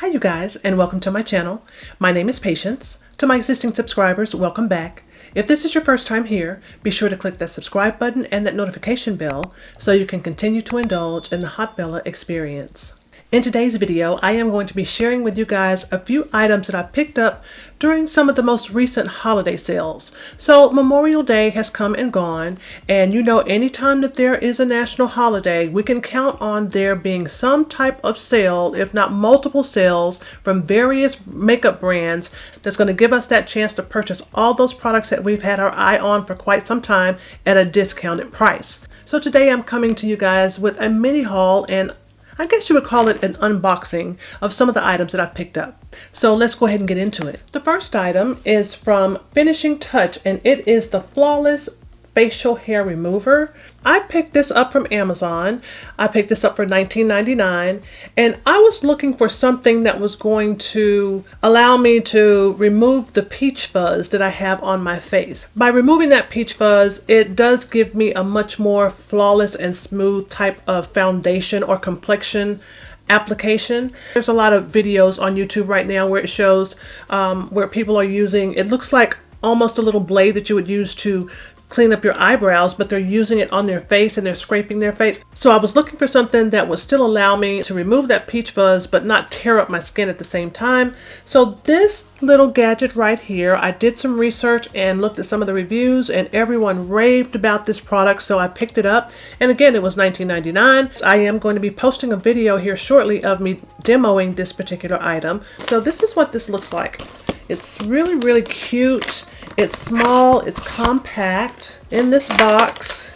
Hi you guys, and welcome to my channel. My name is Patience. To my existing subscribers, welcome back. If this is your first time here, be sure to click that subscribe button and that notification bell so you can continue to indulge in the Hot Bella experience. In today's video, I am going to be sharing with you guys a few items that I picked up during some of the most recent holiday sales. So Memorial Day has come and gone, and you know, anytime that there is a national holiday, we can count on there being some type of sale, if not multiple sales, from various makeup brands that's going to give us that chance to purchase all those products that we've had our eye on for quite some time at a discounted price. So today I'm coming to you guys with a mini haul, and I guess you would call it an unboxing of some of the items that I've picked up. So let's go ahead and get into it. The first item is from Finishing Touch, and it is the Flawless Facial Hair Remover. I picked this up from Amazon. I picked this up for $19.99, and I was looking for something that was going to allow me to remove the peach fuzz that I have on my face. By removing that peach fuzz, it does give me a much more flawless and smooth type of foundation or complexion application. There's a lot of videos on YouTube right now where it shows where people are using, it looks like almost a little blade that you would use to clean up your eyebrows, but they're using it on their face and they're scraping their face. So I was looking for something that would still allow me to remove that peach fuzz but not tear up my skin at the same time. So this little gadget right here, I did some research and looked at some of the reviews, and everyone raved about this product, so I picked it up. And again, it was $19.99. I am going to be posting a video here shortly of me demoing this particular item. So this is what this looks like. It's really cute. It's small, it's compact. In this box,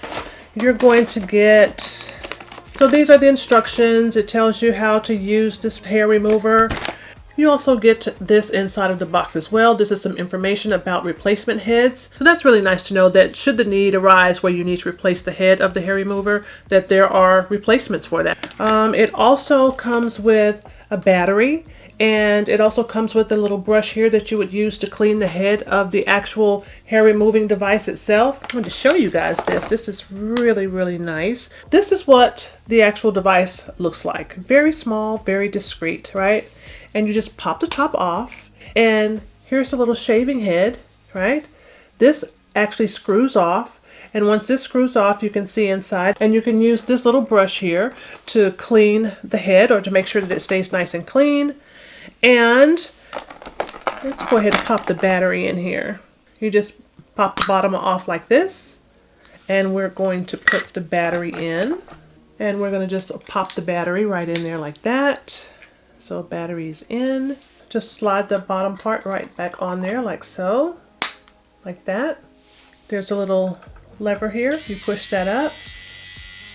you're going to get, so these are the instructions. It tells you how to use this hair remover. You also get this inside of the box as well. This is some information about replacement heads. So that's really nice to know that should the need arise where you need to replace the head of the hair remover, that there are replacements for that. It also comes with a battery. And it also comes with a little brush here that you would use to clean the head of the actual hair removing device itself. I'm going to show you guys this. This is really nice. This is what the actual device looks like. Very small, very discreet, right? And you just pop the top off, and here's a little shaving head, right? This actually screws off. And once this screws off, you can see inside, and you can use this little brush here to clean the head or to make sure that it stays nice and clean. And let's go ahead and pop the battery in here. You just pop the bottom off like this, and we're going to put the battery in, and we're going to just pop the battery right in there like that. So battery's in. Just slide the bottom part right back on there like so, like that. There's a little lever here. You push that up,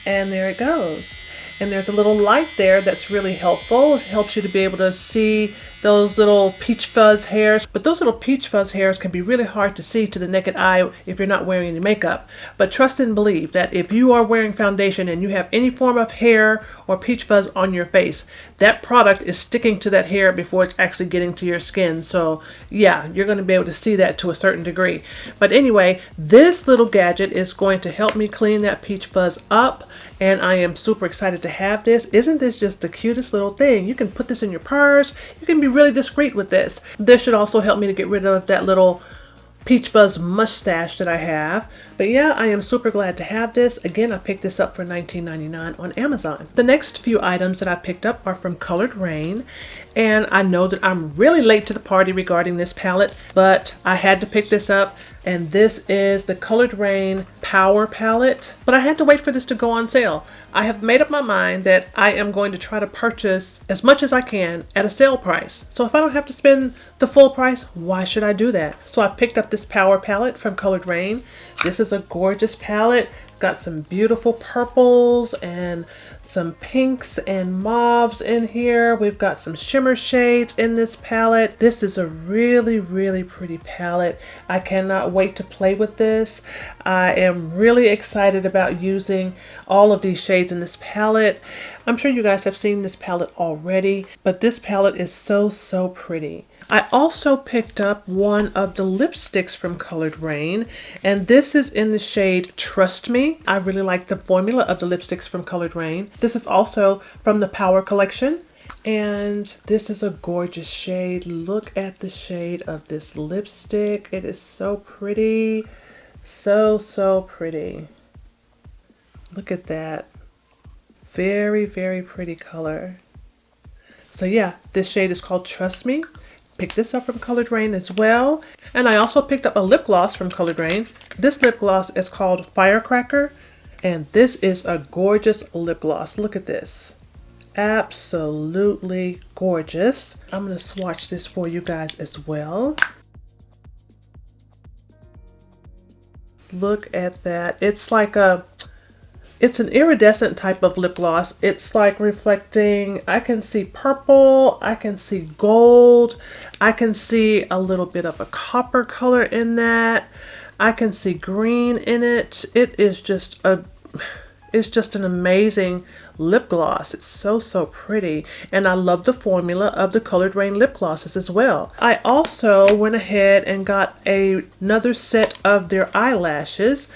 and there it goes. And there's a little light there that's really helpful. It helps you to be able to see those little peach fuzz hairs. But those little peach fuzz hairs can be really hard to see to the naked eye if you're not wearing any makeup. But trust and believe that if you are wearing foundation and you have any form of hair or peach fuzz on your face, that product is sticking to that hair before it's actually getting to your skin. So yeah, you're going to be able to see that to a certain degree. But anyway, this little gadget is going to help me clean that peach fuzz up, and I am super excited to have this. Isn't this just the cutest little thing? You can put this in your purse. You can be really discreet with this. This should also help me to get rid of that little peach fuzz mustache that I have. But yeah, I am super glad to have this. Again, I picked this up for $19.99 on Amazon. The next few items that I picked up are from Colored Raine, and I know that I'm really late to the party regarding this palette, but I had to pick this up. And this is the Colored Raine Power Palette. But I had to wait for this to go on sale. I have made up my mind that I am going to try to purchase as much as I can at a sale price. So if I don't have to spend the full price, why should I do that? So I picked up this Power Palette from Colored Raine. This is a gorgeous palette. Got some beautiful purples and some pinks and mauves in here. We've got some shimmer shades in this palette. This is a really pretty palette. I cannot wait to play with this. I am really excited about using all of these shades in this palette. I'm sure you guys have seen this palette already, but this palette is so pretty. I also picked up one of the lipsticks from Colored Raine, and this is in the shade Trust Me. I really like the formula of the lipsticks from Colored Raine. This is also from the Power collection, And this is a gorgeous shade. Look at the shade of this lipstick. It is so pretty. So, so pretty. Look at that. Very, very pretty color. So yeah, this shade is called Trust Me. Picked this up from Colored Raine as well. And I also picked up a lip gloss from Colored Raine. This lip gloss is called Firecracker. And this is a gorgeous lip gloss. Look at this. Absolutely gorgeous. I'm going to swatch this for you guys as well. Look at that. It's like it's an iridescent type of lip gloss. It's like reflecting, I can see purple, I can see gold, I can see a little bit of a copper color in that. I can see green in it. It's just an amazing lip gloss. It's so, so pretty. And I love the formula of the Colored Raine lip glosses as well. I also went ahead and got another set of their eyelashes.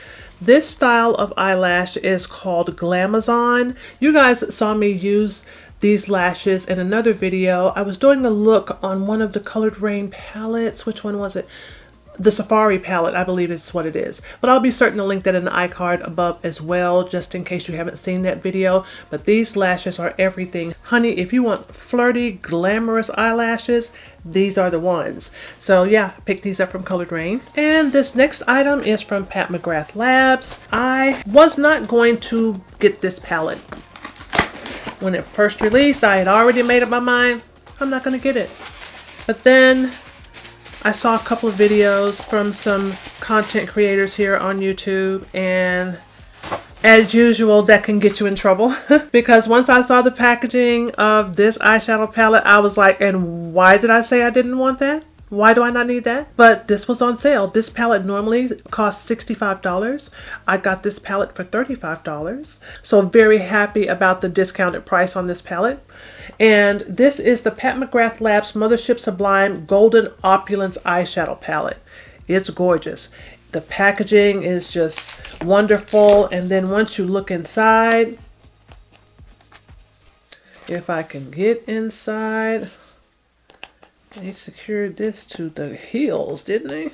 This style of eyelash is called Glamazon. You guys saw me use these lashes in another video. I was doing a look on one of the Colored Raine palettes. Which one was it? The Safari palette, I believe it's what it is. But I'll be certain to link that in the iCard above as well, just in case you haven't seen that video. But these lashes are everything. Honey, if you want flirty, glamorous eyelashes, these are the ones. So yeah, pick these up from Colored Raine. And this next item is from Pat McGrath Labs. I was not going to get this palette. When it first released, I had already made up my mind, I'm not going to get it. But then I saw a couple of videos from some content creators here on YouTube, and as usual, that can get you in trouble. Because once I saw the packaging of this eyeshadow palette, I was like, and why did I say I didn't want that? Why do I not need that? But this was on sale. This palette normally costs $65. I got this palette for $35. So very happy about the discounted price on this palette. And this is the Pat McGrath Labs Mothership Sublime Golden Opulence Eyeshadow Palette. It's gorgeous. The packaging is just wonderful. And then once you look inside, if I can get inside, they secured this to the heels, didn't they?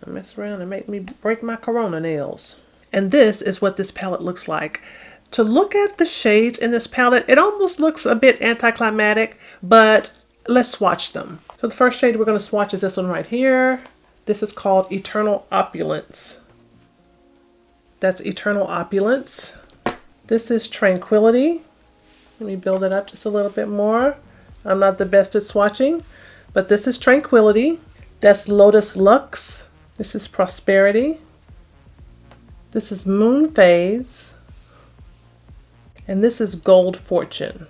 Mess around and make me break my Corona nails. And this is what this palette looks like. To look at the shades in this palette, it almost looks a bit anticlimactic, but let's swatch them. So the first shade we're going to swatch is this one right here. This is called Eternal Opulence. That's Eternal Opulence. This is Tranquility. Let me build it up just a little bit more. I'm not the best at swatching, but this is Tranquility. That's Lotus Lux. This is Prosperity. This is Moon Phase. And this is Gold Fortune.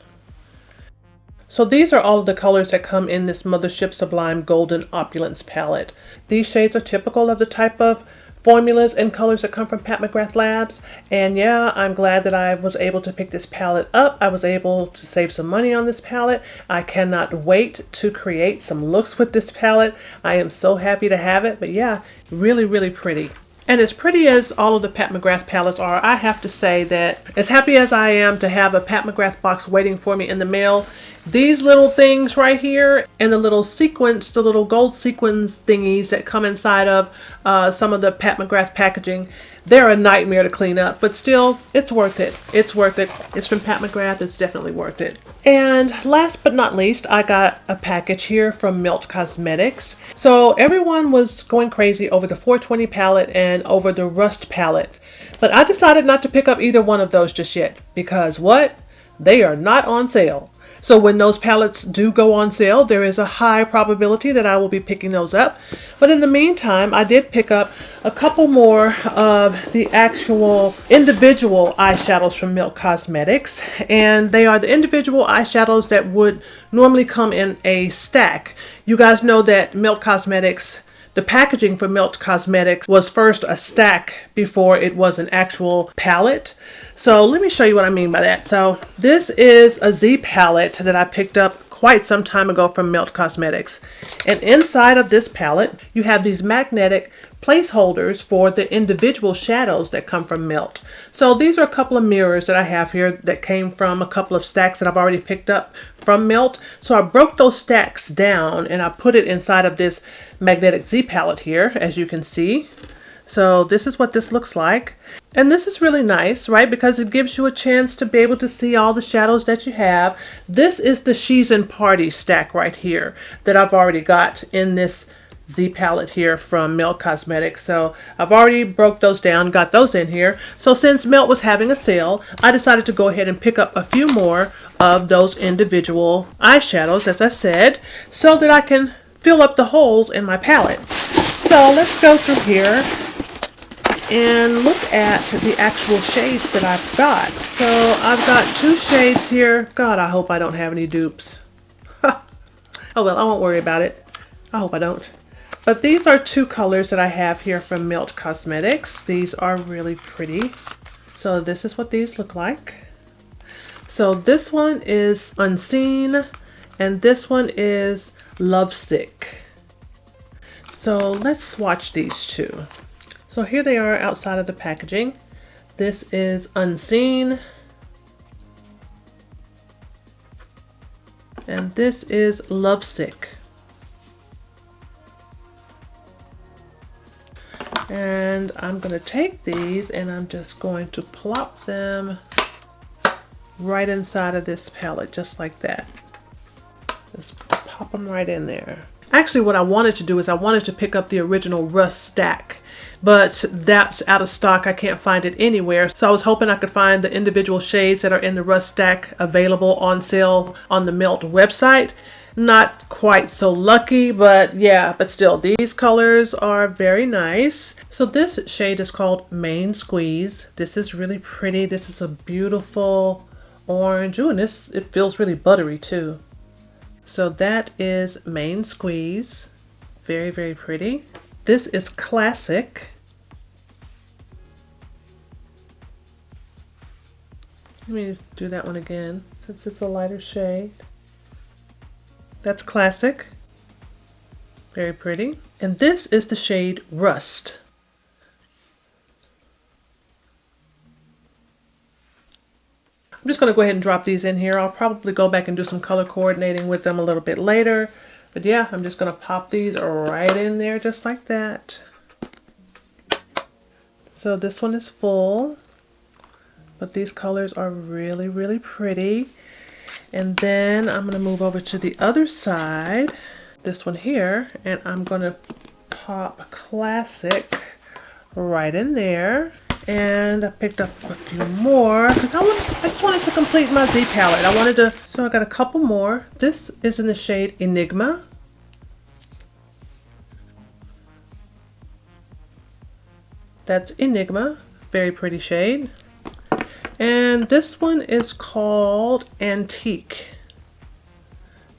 So these are all of the colors that come in this Mothership Sublime Golden Opulence palette. These shades are typical of the type of formulas and colors that come from Pat McGrath Labs. And yeah, I'm glad that I was able to pick this palette up. I was able to save some money on this palette. I cannot wait to create some looks with this palette. I am so happy to have it. But yeah, really, really pretty. And as pretty as all of the Pat McGrath palettes are, I have to say that as happy as I am to have a Pat McGrath box waiting for me in the mail, these little things right here and the little sequins, the little gold sequins thingies that come inside of some of the Pat McGrath packaging, they're a nightmare to clean up, but still, it's worth it. It's worth it. It's from Pat McGrath. It's definitely worth it. And last but not least, I got a package here from Melt Cosmetics. So everyone was going crazy over the 420 palette and over the Rust palette, but I decided not to pick up either one of those just yet because what? They are not on sale. So when those palettes do go on sale, there is a high probability that I will be picking those up. But in the meantime, I did pick up a couple more of the actual individual eyeshadows from Melt Cosmetics. And they are the individual eyeshadows that would normally come in a stack. You guys know that Melt Cosmetics, the packaging for Melt Cosmetics was first a stack before it was an actual palette. So let me show you what I mean by that. So this is a Z palette that I picked up quite some time ago from Melt Cosmetics. And inside of this palette, you have these magnetic placeholders for the individual shadows that come from Melt. So these are a couple of mirrors that I have here that came from a couple of stacks that I've already picked up from Melt. So I broke those stacks down and I put it inside of this magnetic Z palette here, as you can see. So this is what this looks like. And this is really nice, right? Because it gives you a chance to be able to see all the shadows that you have. This is the She's in Party stack right here that I've already got in this Z palette here from Melt Cosmetics. So I've already broke those down, got those in here. So since Melt was having a sale, I decided to go ahead and pick up a few more of those individual eyeshadows, as I said, so that I can fill up the holes in my palette. So let's go through here and look at the actual shades that I've got. So I've got 2 shades here. God, I hope I don't have any dupes. Oh well, I won't worry about it. I hope I don't. But these are 2 colors that I have here from Melt Cosmetics. These are really pretty. So this is what these look like. So this one is Unseen and this one is Lovesick. So let's swatch these 2. So here they are outside of the packaging. This is Unseen. And this is Lovesick. And I'm going to take these and I'm just going to plop them right inside of this palette, just like that. Just pop them right in there. Actually, what I wanted to do is I wanted to pick up the original Rust stack, but that's out of stock. I can't find it anywhere. So I was hoping I could find the individual shades that are in the Rust stack available on sale on the Melt website. Not quite so lucky, but yeah, but still, these colors are very nice. So this shade is called Main Squeeze. This is really pretty. This is a beautiful orange. Ooh, and this, it feels really buttery too. So that is Main Squeeze. Very, very pretty. This is Classic. Let me do that one again since it's a lighter shade. That's Classic. Very pretty. And this is the shade Rust. I'm just going to go ahead and drop these in here. I'll probably go back and do some color coordinating with them a little bit later. But yeah, I'm just going to pop these right in there just like that. So this one is full. But these colors are really, really pretty. And then I'm going to move over to the other side, this one here, and I'm going to pop Classic right in there. And I picked up a few more because I just wanted to complete my Z palette. So I got a couple more. This is in the shade Enigma. That's Enigma, very pretty shade. And this one is called Antique.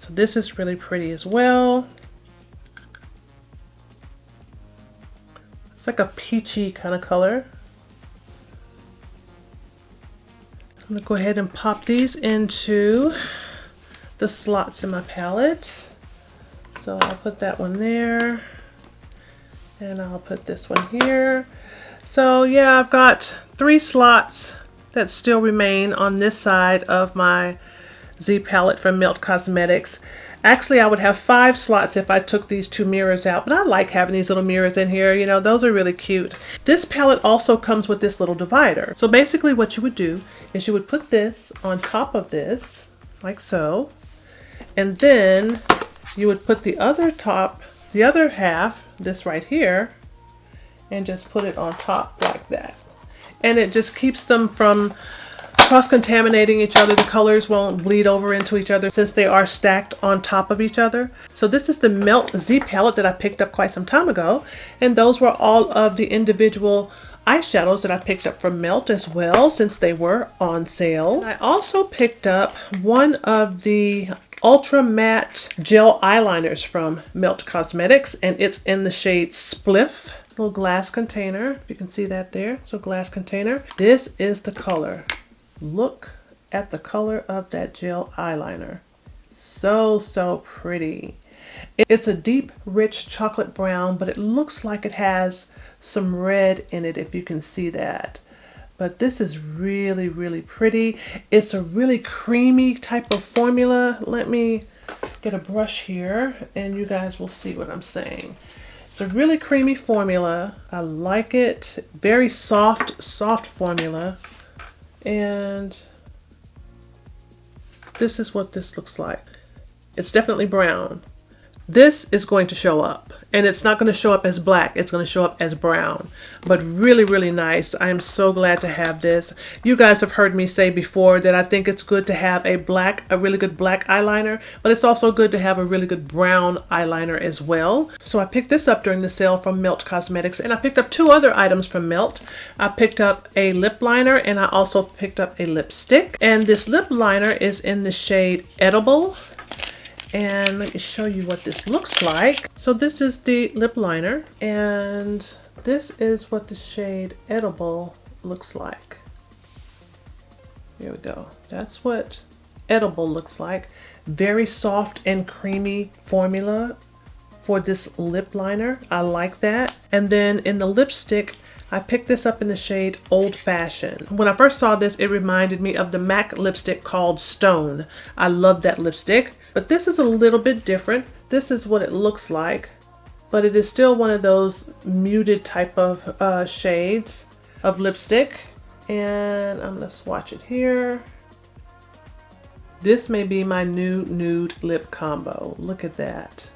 So this is really pretty as well. It's like a peachy kind of color. I'm going to go ahead and pop these into the slots in my palette. So I'll put that one there. And I'll put this one here. So yeah, I've got 3 slots that still remain on this side of my Z palette from Melt Cosmetics. Actually, I would have 5 slots if I took these 2 mirrors out, but I like having these little mirrors in here. You know, those are really cute. This palette also comes with this little divider. So basically what you would do is you would put this on top of this, like so, and then you would put the other half, this right here, and just put it on top like that. And it just keeps them from cross-contaminating each other. The colors won't bleed over into each other since they are stacked on top of each other. So this is the Melt Z palette that I picked up quite some time ago. And those were all of the individual eyeshadows that I picked up from Melt as well, since they were on sale. I also picked up one of the Ultra Matte Gel Eyeliners from Melt Cosmetics, and it's in the shade Spliff. Little glass container, if you can see that there. So glass container. This is the color. Look at the color of that gel eyeliner. So, pretty. It's a deep, rich chocolate brown, but it looks like it has some red in it, if you can see that. But this is really, really pretty. It's a really creamy type of formula. Let me get a brush here and you guys will see what I'm saying. It's a really creamy formula. I like it. Very soft, soft formula. And this is what this looks like. It's definitely brown. This is going to show up, and it's not going to show up as black. It's going to show up as brown, but really, really nice. I am so glad to have this. You guys have heard me say before that I think it's good to have a really good black eyeliner, but it's also good to have a really good brown eyeliner as well. So I picked this up during the sale from Melt Cosmetics, and I picked up two other items from Melt. I picked up a lip liner, and I also picked up a lipstick. And this lip liner is in the shade Edible. And let me show you what this looks like. So this is the lip liner, and this is what the shade Edible looks like. Here we go. That's what Edible looks like. Very soft and creamy formula for this lip liner. I like that. And then in the lipstick, I picked this up in the shade Old Fashioned. When I first saw this, it reminded me of the MAC lipstick called Stone. I love that lipstick, but this is a little bit different. This is what it looks like, but it is still one of those muted type of shades of lipstick. And I'm gonna swatch it here. This may be my new nude lip combo. Look at that.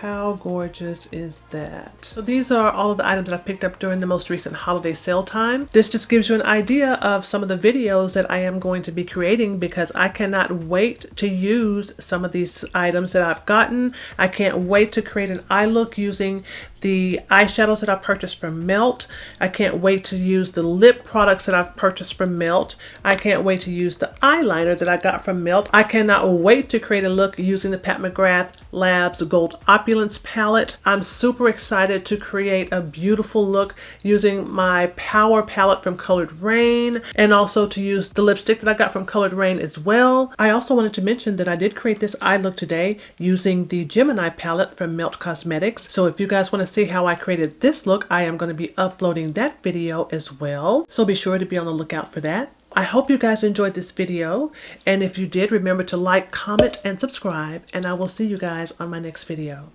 How gorgeous is that? So these are all of the items that I picked up during the most recent holiday sale time. This just gives you an idea of some of the videos that I am going to be creating, because I cannot wait to use some of these items that I've gotten. I can't wait to create an eye look using the eyeshadows that I purchased from Melt. I can't wait to use the lip products that I've purchased from Melt. I can't wait to use the eyeliner that I got from Melt. I cannot wait to create a look using the Pat McGrath Labs Gold Opulence palette. I'm super excited to create a beautiful look using my Power palette from Colored Raine, and also to use the lipstick that I got from Colored Raine as well. I also wanted to mention that I did create this eye look today using the Gemini palette from Melt Cosmetics. So if you guys want to see how I created this look, I am going to be uploading that video as well. So be sure to be on the lookout for that. I hope you guys enjoyed this video, and if you did, remember to like, comment, and subscribe, and I will see you guys on my next video.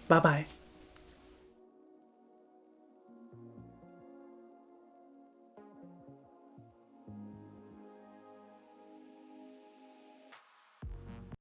Bye-bye.